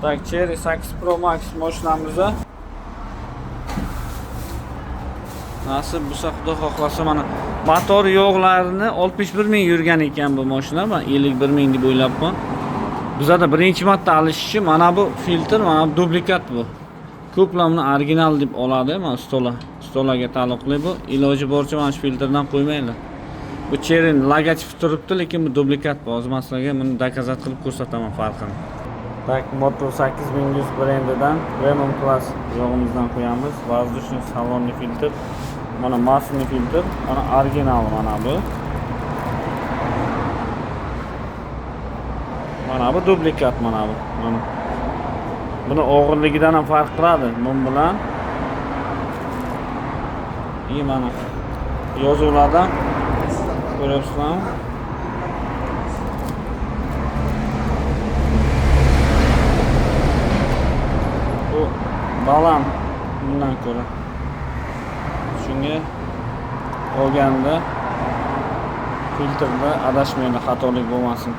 Tak, Cherry 8 Pro Max mashinamizda. Nasib bo'lsa, Xudo xohlasa mana motor yog'larini 61 ming yurgan ekan bu mashina. Men 51 ming deb o'ylabman. Bizda birinchi marta alishchi mana bu filtr, mana bu dublikat bu. Ko'plar buni original deb oladi, mana stolaga taalluqli bu. Iloji boricha mana shu filtrdan qo'ymaylar. Bu Cherry logotipi turibdi, lekin bu dublikat bu. Hozir sizlarga buni dokazat qilib ko'rsataman farqini. Tak, Moto 8100 brendidan Premium Plus yog'imizdan qo'yamiz. Воздушный salonli filtr. Mana masli filtr, mana original mana bu. Mana bu dublikat mana bu. Buni og'irligidan ham farq qiladi bu bilan. Mana yozuvlardan ko'ryapsizlarmi? Bu baland bundan ko'ra. Shunga olganda filtrda adashmaydi, xatolik bo'lmasin.